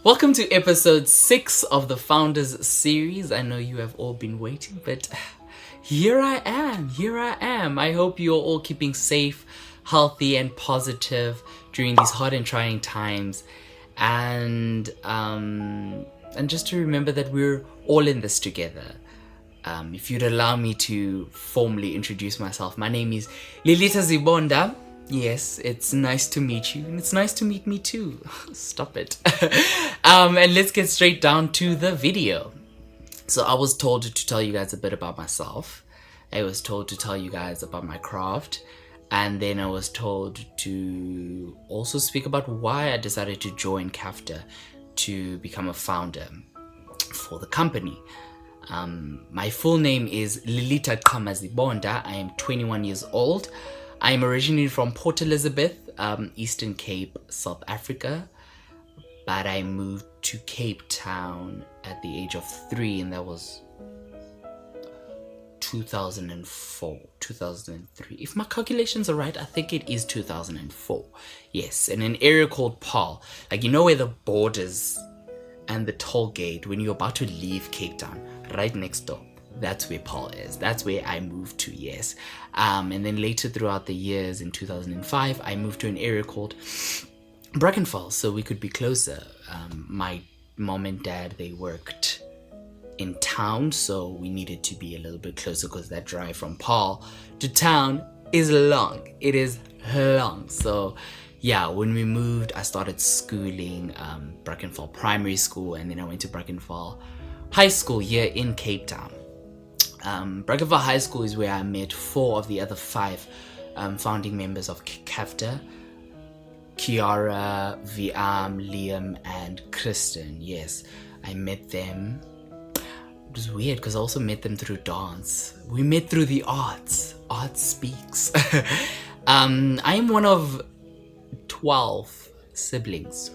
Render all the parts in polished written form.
Welcome to episode 6 of the Founders series. I know you have all been waiting, but here I am. I hope you're all keeping safe, healthy, and positive during these hard and trying times. And just to remember that we're all in this together. If you'd allow me to formally introduce myself, my name is Lilitha Zibonda. Yes, it's nice to meet you, and it's nice to meet me too. Stop it. And let's get straight down to the video. So I was told to tell you guys a bit about myself. I was told to tell you guys about my craft. And then I was told to also speak about why I decided to join CAFTA to become a founder for the company. My full name is Lilitha Zibonda. I am 21 years old. I am originally from Port Elizabeth, Eastern Cape, South Africa, but I moved to Cape Town at the age of 3, and that was 2003. If my calculations are right, I think it is 2004. Yes, in an area called Paarl. Like, you know where the borders and the toll gate, when you're about to leave Cape Town, right next door. That's where Paarl is. That's where I moved to, yes. And then later throughout the years in 2005, I moved to an area called Brackenfell so we could be closer. My mom and dad, they worked in town, so we needed to be a little bit closer because that drive from Paarl to town is long. It is long. So yeah, when we moved, I started schooling Brackenfell Primary School, and then I went to Brackenfell High School here in Cape Town. Brackenfell High School is where I met 4 of the other 5 founding members of CAFTA: Kiara, Viam, Liam, and Kristen. Yes, I met them. It was weird because I also met them through dance. We met through the arts. Art speaks. I am one of 12 siblings.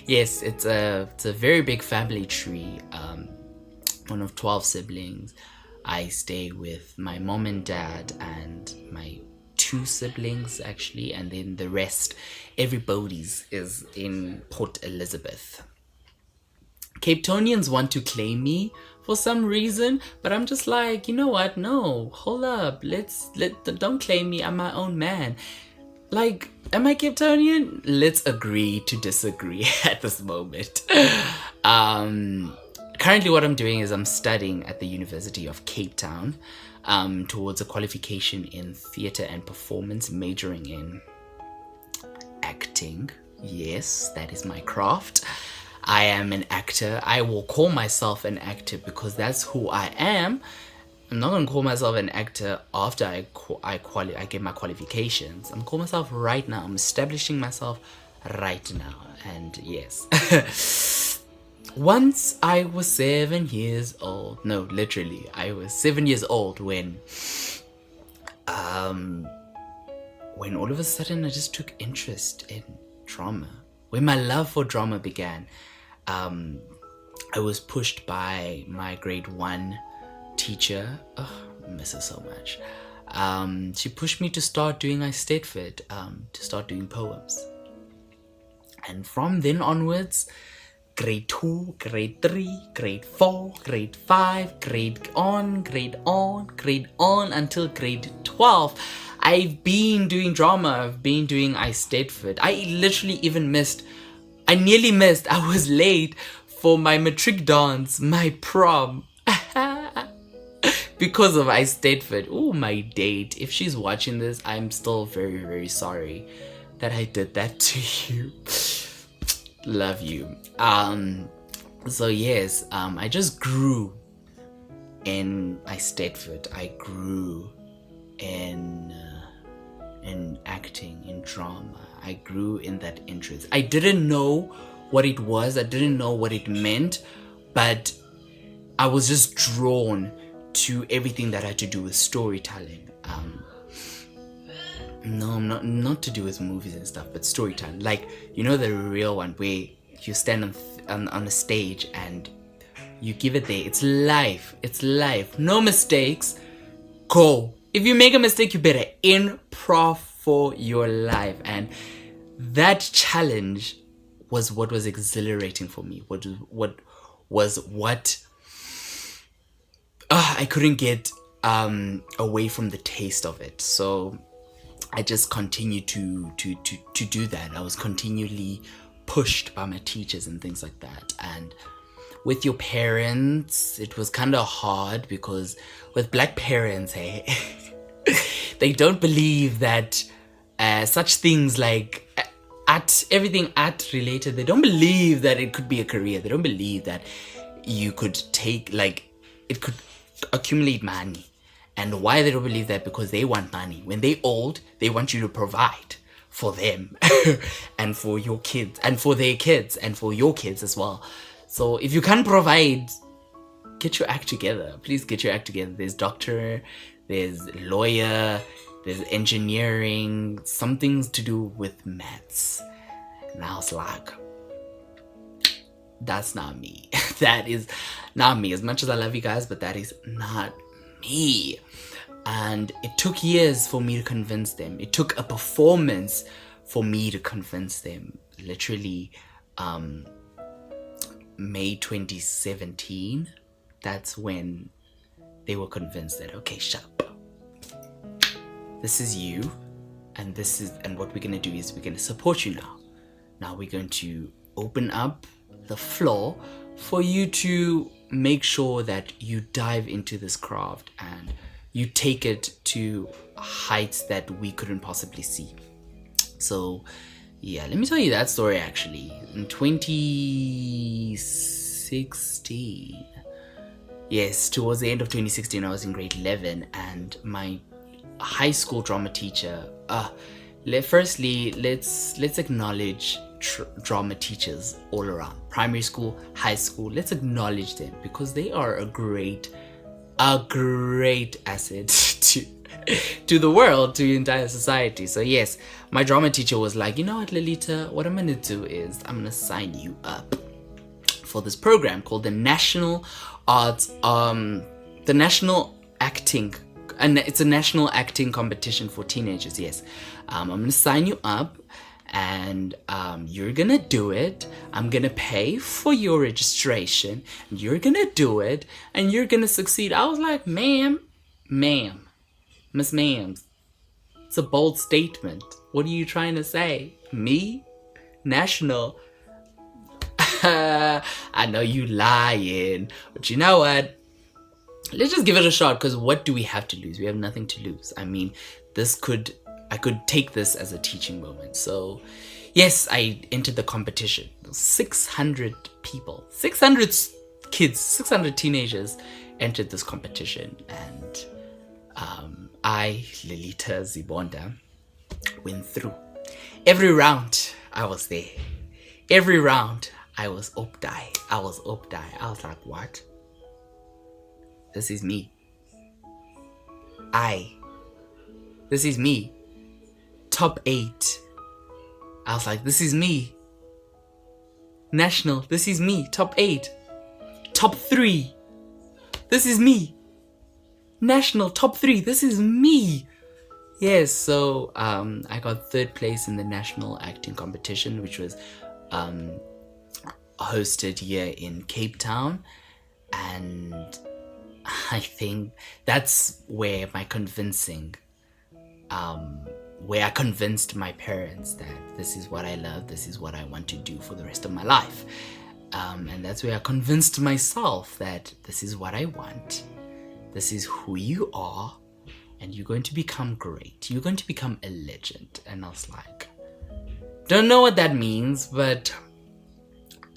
Yes, it's a very big family tree. One of 12 siblings. I stay with my mom and dad and my 2 siblings actually, and then the rest, everybody's is in Port Elizabeth. Cape Townians want to claim me for some reason, but I'm just like, you know what? No, hold up. Don't claim me. I'm my own man. Like, am I Cape Townian? Let's agree to disagree at this moment. Currently what I'm doing is I'm studying at the University of Cape Town towards a qualification in theatre and performance, majoring in acting. Yes, that is my craft. I am an actor. I will call myself an actor because that's who I am. I'm not going to call myself an actor after I get my qualifications. I'm calling myself right now. I'm establishing myself right now. And yes. Once I was 7 years old. No, literally, I was 7 years old when all of a sudden I just took interest in drama. When my love for drama began, I was pushed by my grade 1 teacher. Oh, I miss her so much. She pushed me to start doing Eisteddfod, to start doing poems. And from then onwards, grade 2, grade 3, grade 4, grade 5, grade on until grade 12. I've been doing drama. I've been doing Eisteddfod. I was late for my matric dance, my prom. Because of Eisteddfod. Oh, my date. If she's watching this, I'm still very, very sorry that I did that to you. Love you. So yes, I just grew in Eisteddfod. I grew in acting, in drama. I grew in that interest. I didn't know what it was. I didn't know what it meant, but I was just drawn to everything that had to do with storytelling. No, not to do with movies and stuff, but storytelling. Like, you know, the real one where you stand on a stage and you give it there. It's life. No mistakes. Go. If you make a mistake, you better improv for your life. And that challenge was what was exhilarating for me. What was what I couldn't get away from the taste of it. So I just continued to do that. I was continually pushed by my teachers and things like that. And with your parents, it was kind of hard because with black parents, hey, they don't believe that such things like everything art related, they don't believe that it could be a career. They don't believe that you could take, like, it could accumulate money. And why they don't believe that? Because they want money. When they're old, they want you to provide for them and for your kids and for their kids and for your kids as well. So if you can't provide, get your act together. Please get your act together. There's doctor, there's lawyer, there's engineering, some things to do with maths. And I was like, that's not me. That is not me. As much as I love you guys, but that is not me. And it took years for me to convince them. It took a performance for me to convince them. Literally, May 2017, that's when they were convinced that, okay, shut up. This is you, and what we're gonna do is we're gonna support you now. Now we're going to open up the floor for you to make sure that you dive into this craft and you take it to heights that we couldn't possibly see. So yeah, let me tell you that story actually. In 2016, yes, towards the end of 2016, I was in grade 11, and my high school drama teacher, firstly, let's acknowledge drama teachers all around, primary school, high school. Let's acknowledge them because they are a great asset to the world, to the entire society. So yes, my drama teacher was like, you know what, Lilitha, what I'm gonna do is I'm gonna sign you up for this program called the National Arts, the National Acting, and it's a national acting competition for teenagers. Yes, I'm gonna sign you up, and you're gonna do it. I'm gonna pay for your registration, and you're gonna do it, and you're gonna succeed. I was like, ma'am, Miss Ma'am, it's a bold statement. What are you trying to say? Me? National? I know you lying, but you know what? Let's just give it a shot, because what do we have to lose? We have nothing to lose. I mean, I could take this as a teaching moment. So yes, I entered the competition. 600 people, 600 kids, 600 teenagers entered this competition. And I, Lilitha Zibonda, went through. Every round, I was there. Every round, I was up die. I was like, what? This is me. This is me. Top 8. I was like, this is me. National, this is me. Top 8. Top 3. This is me. National, top 3. This is me. Yes, so I got 3rd place in the national acting competition, which was hosted here in Cape Town. And I think that's where my convincing, where I convinced my parents that this is what I love, this is what I want to do for the rest of my life. And that's where I convinced myself that this is what I want. This is who you are, and you're going to become great. You're going to become a legend. And I was like, don't know what that means, but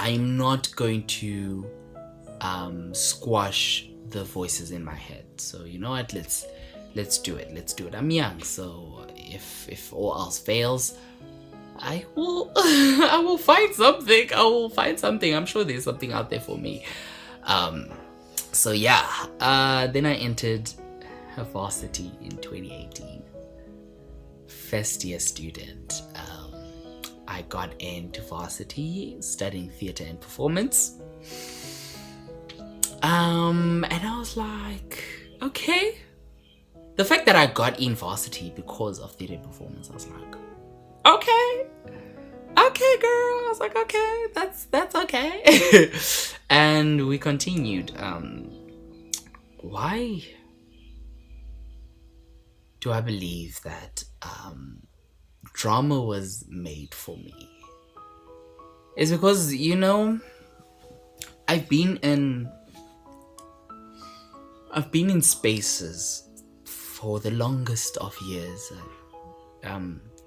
I'm not going to squash the voices in my head. So you know what, let's do it. I'm young, so if all else fails, I will I will find something. I'm sure there's something out there for me. So yeah, then I entered a varsity in 2018. First year student. I got into varsity studying theatre and performance. And I was like, okay. The fact that I got in varsity because of theatre and performance, I was like, okay. okay, girl. I was like, okay, that's okay. And we continued. Why do I believe that drama was made for me? It's because, I've been in spaces for the longest of years,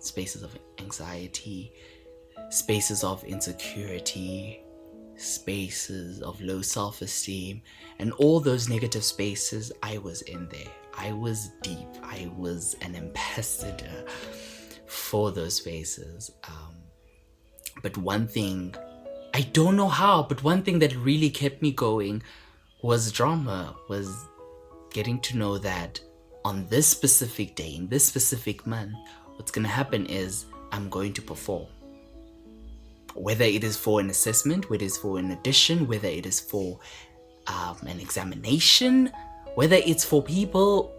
spaces of anxiety, spaces of insecurity, spaces of low self-esteem, and all those negative spaces. I was in there. I was deep. I was an ambassador for those spaces. But one thing, I don't know how, but one thing that really kept me going was drama, was getting to know that on this specific day, in this specific month, what's going to happen is I'm going to perform. Whether it is for an assessment, whether it is for an audition, whether it is for an examination, whether it's for people,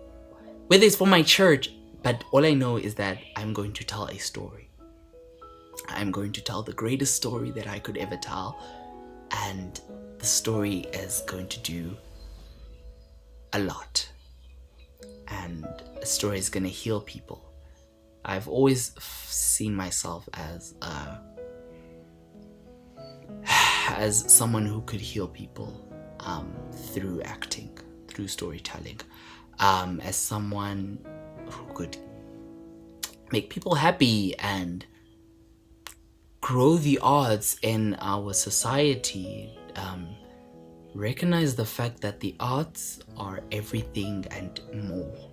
whether it's for my church, but all I know is that I'm going to tell a story. I'm going to tell the greatest story that I could ever tell, and the story is going to do a lot, and the story is going to heal people. I've always seen myself as someone who could heal people through acting, through storytelling, as someone who could make people happy and grow the arts in our society. Recognize the fact that the arts are everything and more.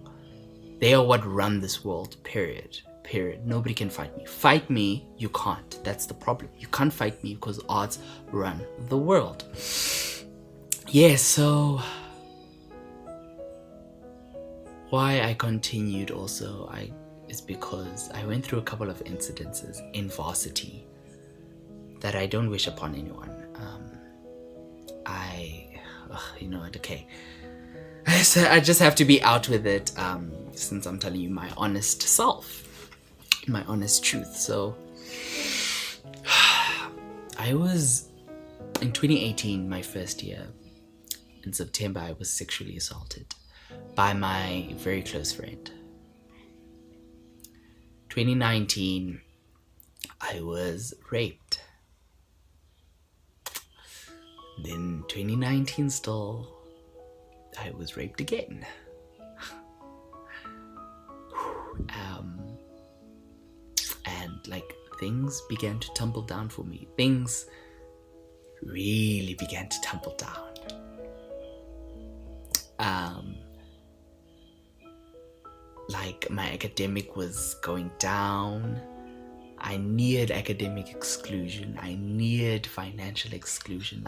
They are what run this world, period. Nobody can fight me. Fight me, you can't. That's the problem. You can't fight me because arts run the world. Yeah, so why I continued also is because I went through a couple of incidences in varsity that I don't wish upon anyone. Okay. I just have to be out with it, since I'm telling you my honest self, my honest truth. So I was in 2018, my first year, in September, I was sexually assaulted by my very close friend. 2019, I was raped. Then 2019 still, I was raped again. And things began to tumble down for me. Things really began to tumble down. My academic was going down. I neared academic exclusion. I neared financial exclusion.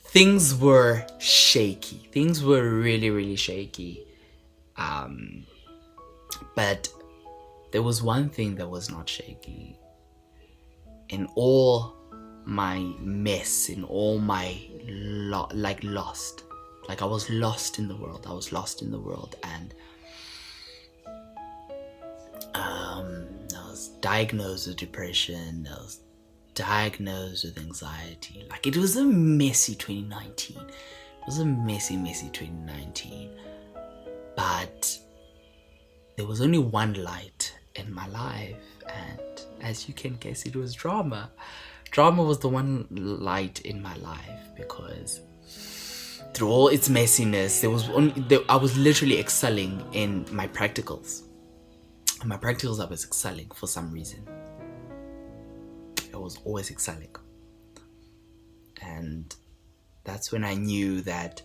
Things were shaky. Things were really, really shaky. But there was one thing that was not shaky. In all my mess, in all my lost. I was lost in the world. And I was diagnosed with depression. I was diagnosed with anxiety. It was a messy 2019. It was a messy 2019. But there was only one light in my life, and as you can guess, it was drama. Drama was the one light in my life, because through all its messiness, I was literally excelling in my practicals. In my practicals, I was excelling for some reason. I was always excelling. And that's when I knew that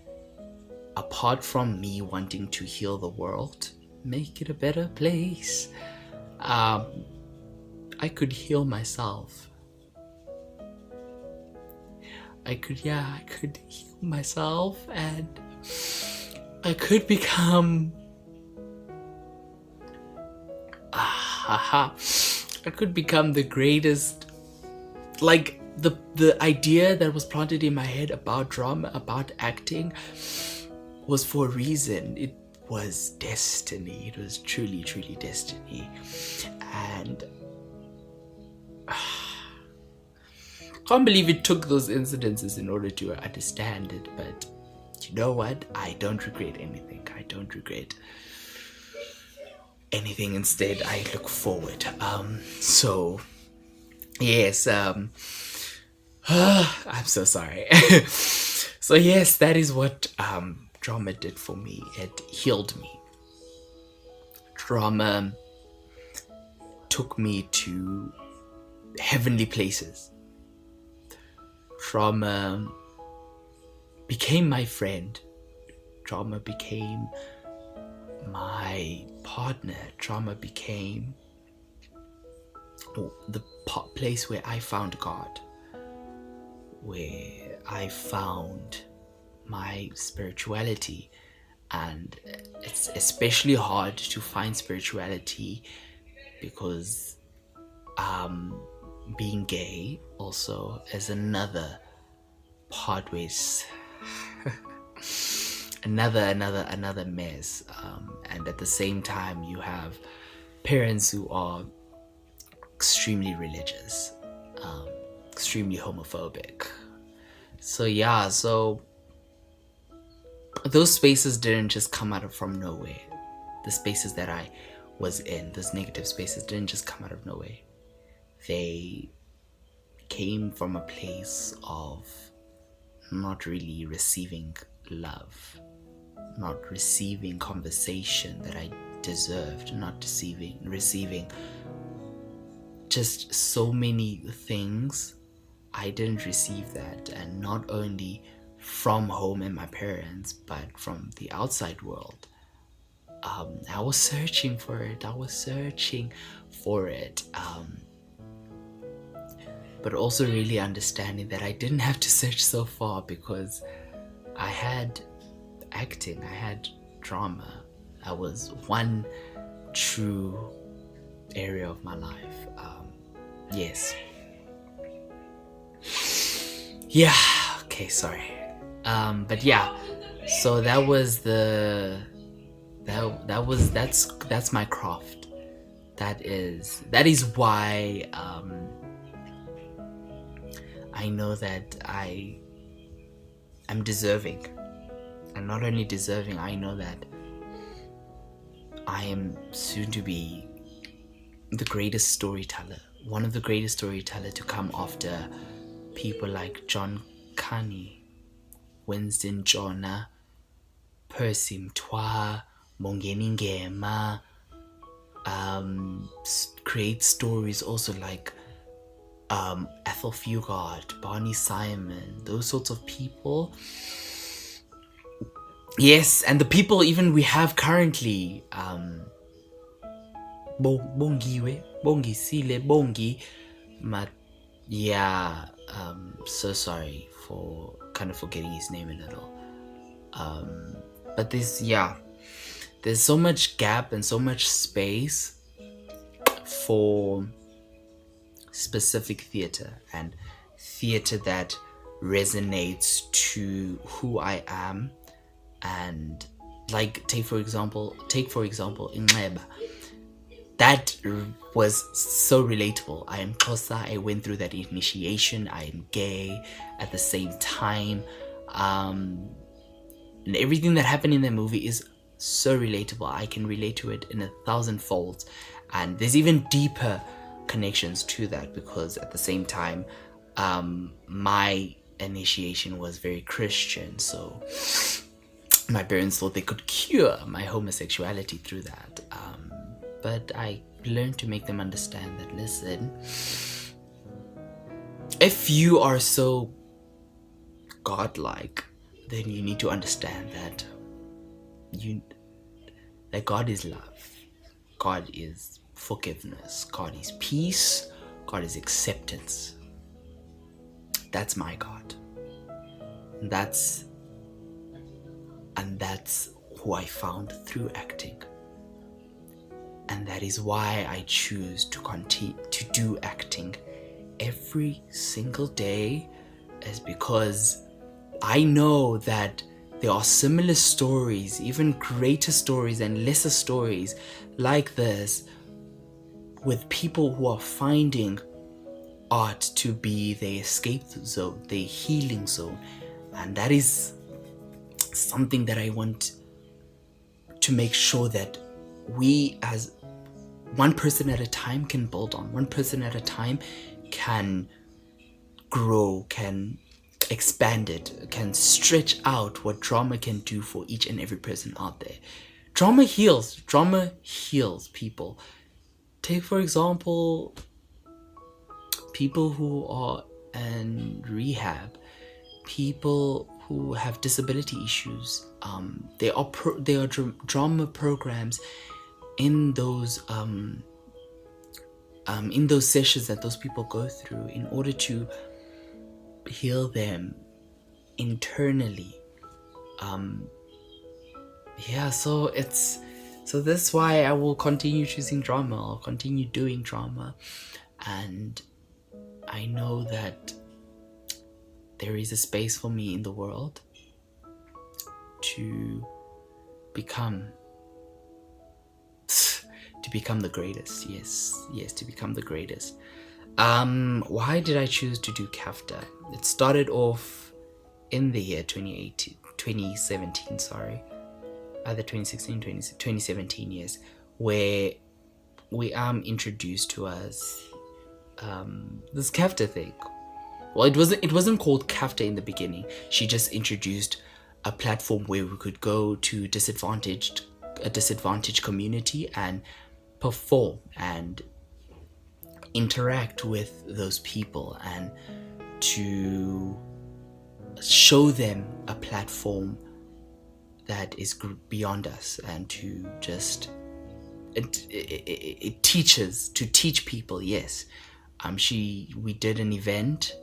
apart from me wanting to heal the world, make it a better place, I could heal myself. I could heal myself, and I could become the greatest. The idea that was planted in my head about drama, about acting, was for a reason. It was destiny. It was truly, truly destiny. And Can't believe it took those incidences in order to understand it, but you know what? I don't regret anything. I don't regret anything. Instead, I look forward. So yes, I'm so sorry. So yes, that is what drama did for me. It healed me. Drama took me to heavenly places. Drama became my friend. Drama became my partner. Drama became the place where I found God, where I found my spirituality. And it's especially hard to find spirituality because being gay also is another part where it's another mess, and at the same time you have parents who are extremely religious, extremely homophobic. So those spaces didn't just come out of from nowhere. The spaces that I was in, those negative spaces, didn't just come out of nowhere. They came from a place of not really receiving love, not receiving conversation that I deserved, not receiving just so many things. I didn't receive that, and not only from home and my parents, but from the outside world. I was searching for it. But also really understanding that I didn't have to search so far, because I had acting, I had drama. I was one true area of my life. Yes. Yeah. Okay. Sorry. But yeah. So that's my craft. That is why I know that I'm deserving. And not only deserving, I know that I am soon to be the greatest storyteller. One of the greatest storytellers to come after people like John Kani, Winston Jonah, Percy Mtwa, Mongeni Ngema, create stories also like Ethel Fugard, Barney Simon, those sorts of people. Yes, and the people even we have currently, Bongi yeah, so sorry for kind of forgetting his name a little. But there's so much gap and so much space for specific theater, and theater that resonates to who I am. And like take for example Inxeba. That was so relatable. I am Xhosa. I went through that initiation. I am gay at the same time. And everything that happened in the movie is so relatable. I can relate to it in 1,000 folds. And there's even deeper connections to that, because at the same time, my initiation was very Christian. So my parents thought they could cure my homosexuality through that. But I learned to make them understand that, listen, if you are so godlike, then you need to understand that God is love, God is forgiveness, God is peace, God is acceptance. That's my God. And that's who I found through acting. And that is why I choose to continue to do acting every single day, is because I know that there are similar stories, even greater stories and lesser stories like this, with people who are finding art to be their escape zone, their healing zone. And that is something that I want to make sure that we, as one person at a time, can build on. One person at a time can grow, can expand it, can stretch out what drama can do for each and every person out there. Drama heals people. Take, for example, people who are in rehab, people who have disability issues. There are drama programs in those sessions that those people go through in order to heal them internally. So that's why I will continue choosing drama. I'll continue doing drama, and I know that there is a space for me in the world to become the greatest. Yes, to become the greatest. Why did I choose to do CAFTA? It started off in the year 2017, sorry. Either 2016, 2017 years, where we introduced to us this CAFTA thing. Well, it wasn't called CAFTA in the beginning. She just introduced a platform where we could go to a disadvantaged community and perform and interact with those people, and to show them a platform that is beyond us, and to just it teaches, to teach people. Yes, we did an event,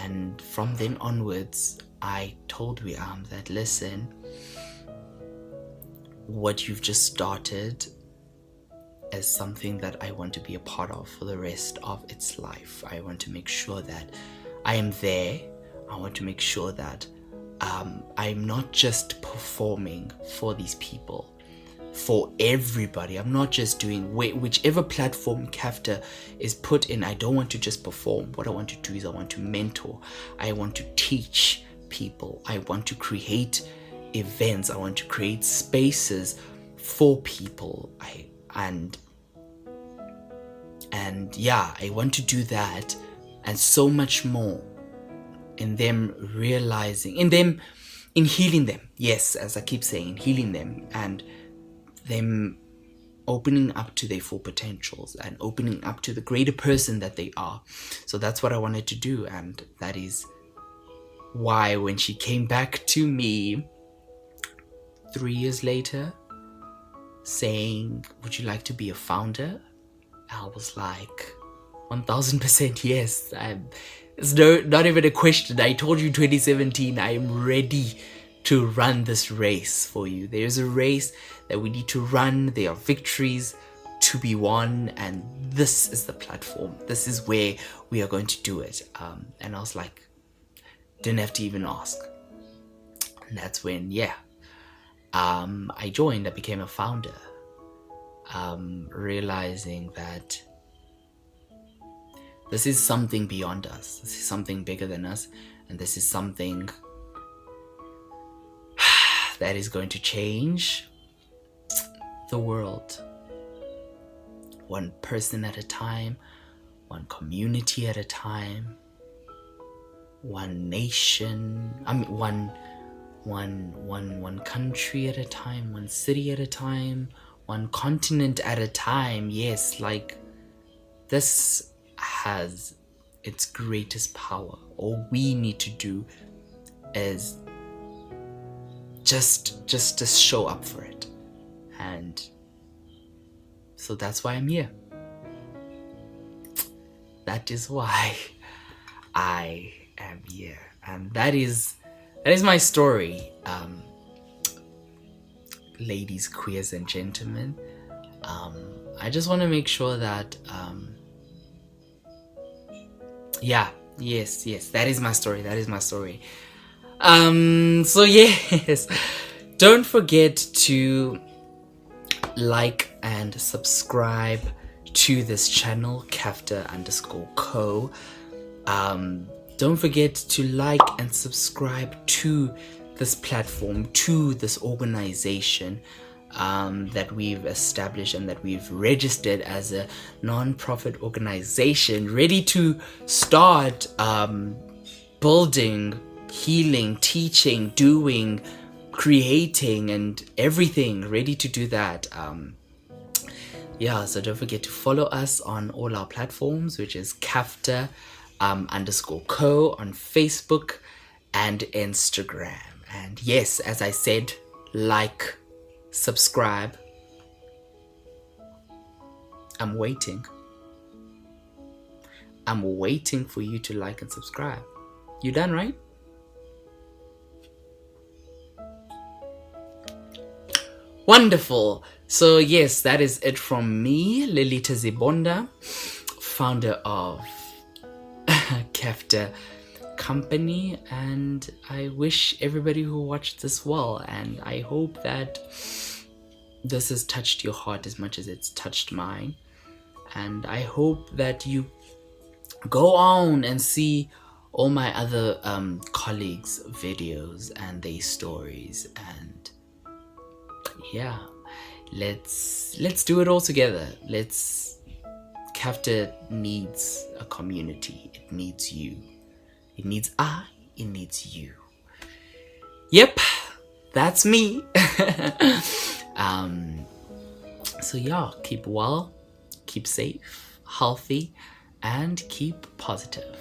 and from then onwards I told that, listen, what you've just started is something that I want to be a part of for the rest of its life. I want to make sure that I am there. I want to make sure that I'm not just performing for these people, for everybody. I'm not just doing whichever platform CAFTA is put in. I don't want to just perform. What I want to do is I want to mentor. I want to teach people. I want to create events. I want to create spaces for people. I want to do that, and so much more, in them realizing, in healing them. Yes, as I keep saying, healing them, and them opening up to their full potentials and opening up to the greater person that they are. So that's what I wanted to do, and that is why when she came back to me 3 years later saying, would you like to be a founder? I was like, 1000% yes. It's not even a question. I told you 2017, I am ready to run this race for you. There's a race that we need to run. There are victories to be won, and this is the platform. This is where we are going to do it. And I was like, didn't have to even ask. And that's when, I joined. I became a founder. Realizing that this is something beyond us. This is something bigger than us. And this is something that is going to change the world. One person at a time, one community at a time, one nation, one country at a time, one city at a time, one continent at a time. Yes, like, this has its greatest power. All we need to do is just to show up for it. And so that's why I'm here. That is why I am here. And that is my story, ladies, queers, and gentlemen. I just want to make sure that yes, that is my story. So yes, don't forget to like and subscribe to this channel, CAFTA_Co. Don't forget to like and subscribe to this platform, to this organization that we've established and that we've registered as a non-profit organization, ready to start building, healing, teaching, doing, creating, and everything, ready to do that. So don't forget to follow us on all our platforms, which is CAFTA _Co on Facebook and Instagram. And yes, as I said, like, subscribe. I'm waiting for you to like and subscribe. You done, right? Wonderful. So yes, that is it from me, Lilitha Zibonda, founder of CAFTA Company, and I wish everybody who watched this well, and I hope that this has touched your heart as much as it's touched mine, and I hope that you go on and see all my other colleagues' videos and their stories, and yeah, let's do it all together. CAFTA needs a community. It needs you. It needs it needs you. Yep, that's me. So yeah, keep well, keep safe, healthy, and keep positive.